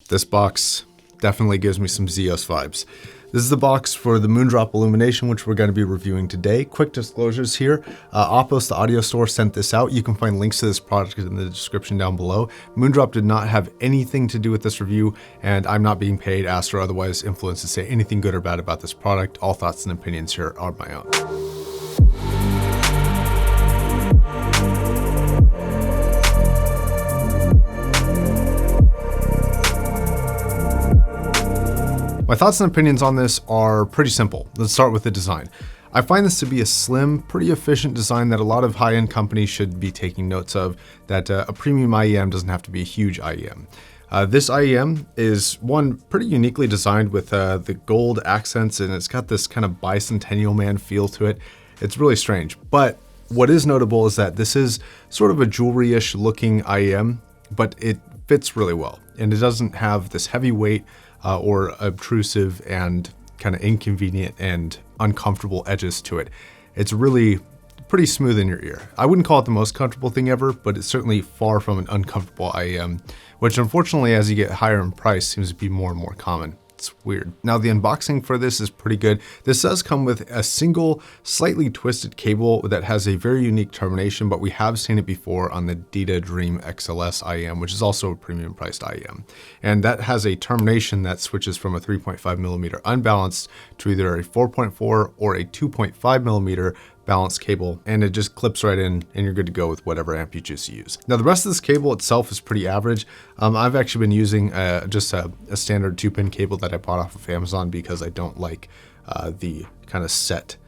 This box definitely gives me some Zeos vibes. This is the box for the Moondrop Illumination, which we're going to be reviewing today. Quick disclosures here. Oppos, the audio store, sent this out. You can find links to this product in the description down below. Moondrop did not have anything to do with this review, and I'm not being paid, asked, or otherwise influenced to say anything good or bad about this product. All thoughts and opinions here are my own. My thoughts and opinions on this are pretty simple. Let's start with the design. I find this to be a slim, pretty efficient design that a lot of high-end companies should be taking notes of, that a premium IEM doesn't have to be a huge IEM. This IEM is one pretty uniquely designed with the gold accents, and it's got this kind of bicentennial man feel to it. It's really strange, but what is notable is that this is sort of a jewelry-ish looking IEM, but it fits really well, and it doesn't have this heavy weight or obtrusive and kind of inconvenient and uncomfortable edges to it. It's really pretty smooth in your ear. I wouldn't call it the most comfortable thing ever, but it's certainly far from an uncomfortable IEM, which unfortunately as you get higher in price seems to be more and more common. It's weird. Now the unboxing for this is pretty good. This does come with a single slightly twisted cable that has a very unique termination, but we have seen it before on the Dita Dream XLS IEM, which is also a premium priced IEM. And that has a termination that switches from a 3.5 millimeter unbalanced to either a 4.4 or a 2.5 millimeter balanced cable, and it just clips right in and you're good to go with whatever amp you choose to use. Now the rest of this cable itself is pretty average. I've actually been using just a standard 2-pin cable that I bought off of Amazon because I don't like the kind of set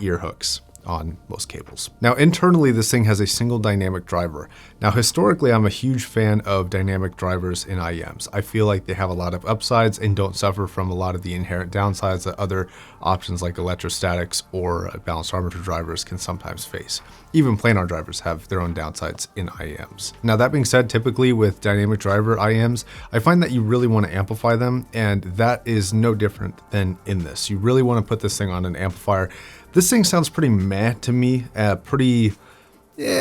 ear hooks on most cables. Now internally this thing has a single dynamic driver. Now historically I'm a huge fan of dynamic drivers in IEMs. I feel like they have a lot of upsides and don't suffer from a lot of the inherent downsides that other options like electrostatics or balanced armature drivers can sometimes face. Even planar drivers have their own downsides in IEMs. Now that being said, typically with dynamic driver IEMs, I find that you really want to amplify them, and that is no different than in this. You really want to put this thing on an amplifier. This thing sounds pretty meh to me, yeah,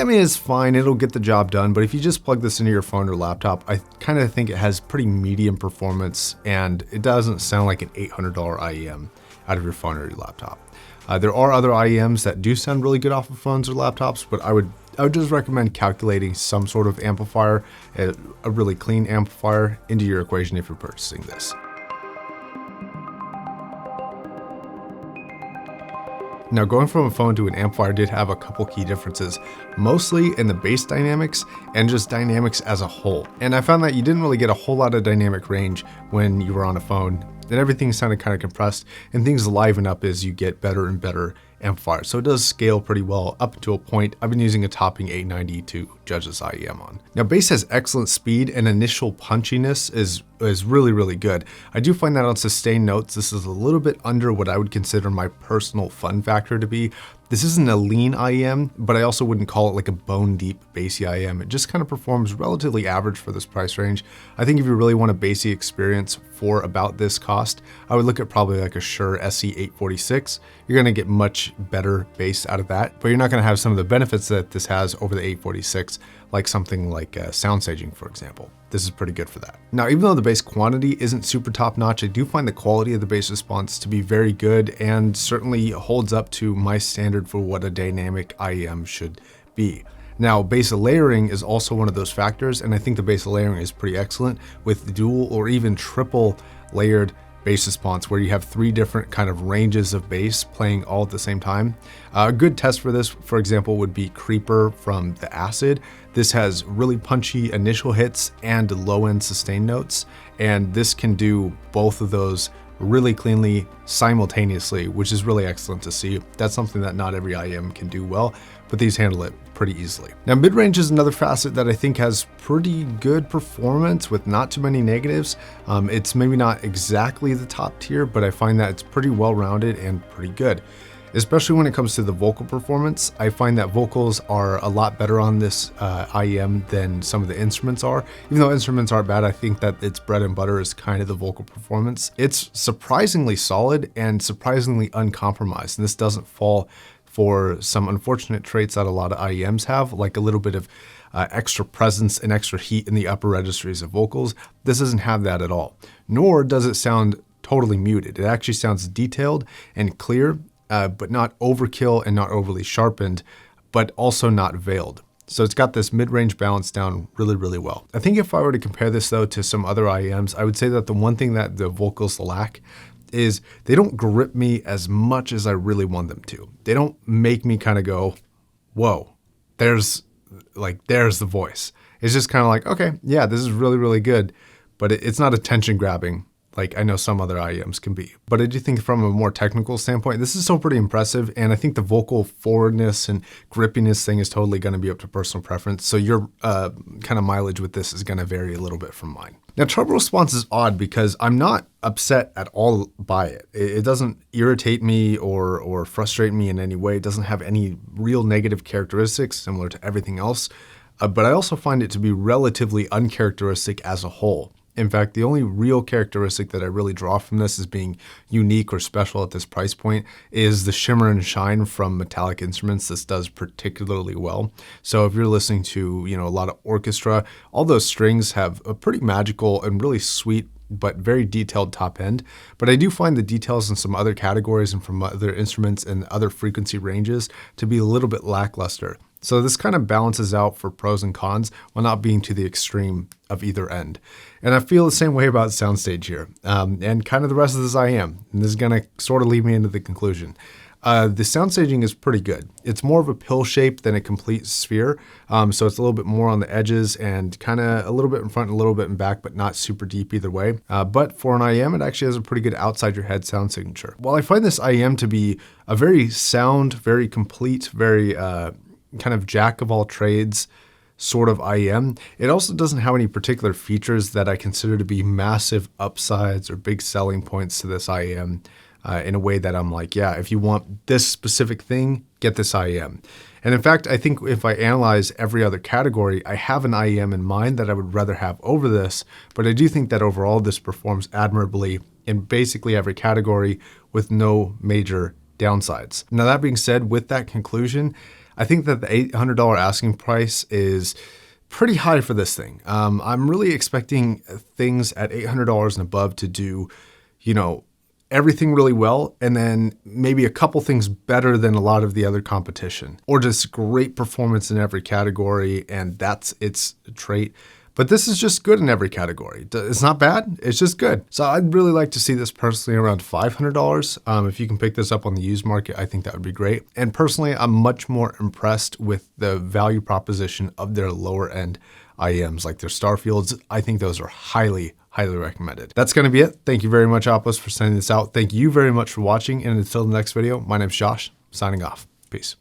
I mean, it's fine, it'll get the job done, but if you just plug this into your phone or laptop, I kind of think it has pretty medium performance, and it doesn't sound like an $800 IEM out of your phone or your laptop. There are other IEMs that do sound really good off of phones or laptops, but I would just recommend calculating some sort of amplifier, a really clean amplifier, into your equation if you're purchasing this. Now going from a phone to an amplifier did have a couple key differences, mostly in the bass dynamics and just dynamics as a whole. And I found that you didn't really get a whole lot of dynamic range when you were on a phone, and everything sounded kind of compressed, and things liven up as you get better and better amplifiers. So it does scale pretty well up to a point. I've been using a topping 890 to judge this IEM on. Now bass has excellent speed, and initial punchiness is really, really good. I do find that on sustained notes, this is a little bit under what I would consider my personal fun factor to be. This isn't a lean IEM, but I also wouldn't call it like a bone deep bassy IEM. It just kind of performs relatively average for this price range. I think if you really want a bassy experience for about this cost, I would look at probably like a Shure SE846. You're gonna get much better bass out of that, but you're not gonna have some of the benefits that this has over the 846, like something like soundstaging, for example. This is pretty good for that. Now, even though the bass quantity isn't super top notch, I do find the quality of the bass response to be very good and certainly holds up to my standard for what a dynamic IEM should be. Now, bass layering is also one of those factors, and I think the bass layering is pretty excellent with dual or even triple layered bass response, where you have 3 different kind of ranges of bass playing all at the same time. A good test for this, for example, would be Creeper from the Acid. This has really punchy initial hits and low-end sustained notes, and this can do both of those really cleanly simultaneously, which is really excellent to see. That's something that not every IEM can do well, but these handle it pretty easily. Now mid-range is another facet that I think has pretty good performance with not too many negatives. It's maybe not exactly the top tier, but I find that it's pretty well-rounded and pretty good. Especially when it comes to the vocal performance, I find that vocals are a lot better on this IEM than some of the instruments are. Even though instruments aren't bad, I think that its bread and butter is kind of the vocal performance. It's surprisingly solid and surprisingly uncompromised, and this doesn't fall for some unfortunate traits that a lot of IEMs have, like a little bit of extra presence and extra heat in the upper registries of vocals. This doesn't have that at all, nor does it sound totally muted. It actually sounds detailed and clear, but not overkill and not overly sharpened, but also not veiled. So it's got this mid-range balance down really, really well. I think if I were to compare this though to some other IEMs, I would say that the one thing that the vocals lack is they don't grip me as much as I really want them to. They don't make me kind of go, whoa, there's the voice. It's just kind of like, okay, yeah, this is really, really good, but it's not attention grabbing like I know some other IEMs can be. But I do think from a more technical standpoint, this is still pretty impressive. And I think the vocal forwardness and grippiness thing is totally going to be up to personal preference. So your kind of mileage with this is going to vary a little bit from mine. Now, treble response is odd because I'm not upset at all by it. It doesn't irritate me or frustrate me in any way. It doesn't have any real negative characteristics similar to everything else. But I also find it to be relatively uncharacteristic as a whole. In fact, the only real characteristic that I really draw from this as being unique or special at this price point is the shimmer and shine from metallic instruments. This does particularly well. So if you're listening to, a lot of orchestra, all those strings have a pretty magical and really sweet but very detailed top end. But I do find the details in some other categories and from other instruments and other frequency ranges to be a little bit lackluster. So this kind of balances out for pros and cons while not being to the extreme of either end. And I feel the same way about soundstage here and kind of the rest of this IEM. And this is going to sort of lead me into the conclusion. The soundstaging is pretty good. It's more of a pill shape than a complete sphere. So it's a little bit more on the edges and kind of a little bit in front and a little bit in back, but not super deep either way. But for an IEM, it actually has a pretty good outside your head sound signature. While I find this IEM to be a very sound, very complete, very kind of jack of all trades sort of IEM, it also doesn't have any particular features that I consider to be massive upsides or big selling points to this IEM in a way that I'm like, yeah, if you want this specific thing, get this IEM. And in fact, I think if I analyze every other category, I have an IEM in mind that I would rather have over this, but I do think that overall this performs admirably in basically every category with no major downsides. Now that being said, with that conclusion, I think that the $800 asking price is pretty high for this thing. I'm really expecting things at $800 and above to do, everything really well, and then maybe a couple things better than a lot of the other competition, or just great performance in every category, and that's its trait. But this is just good in every category. It's not bad, it's just good. So I'd really like to see this personally around $500. If you can pick this up on the used market, I think that would be great. And personally, I'm much more impressed with the value proposition of their lower end IEMs, like their Starfields. I think those are highly recommended. That's going to be it. Thank you very much, Applis, for sending this out. Thank you very much for watching. And until the next video, my name's Josh, signing off. Peace.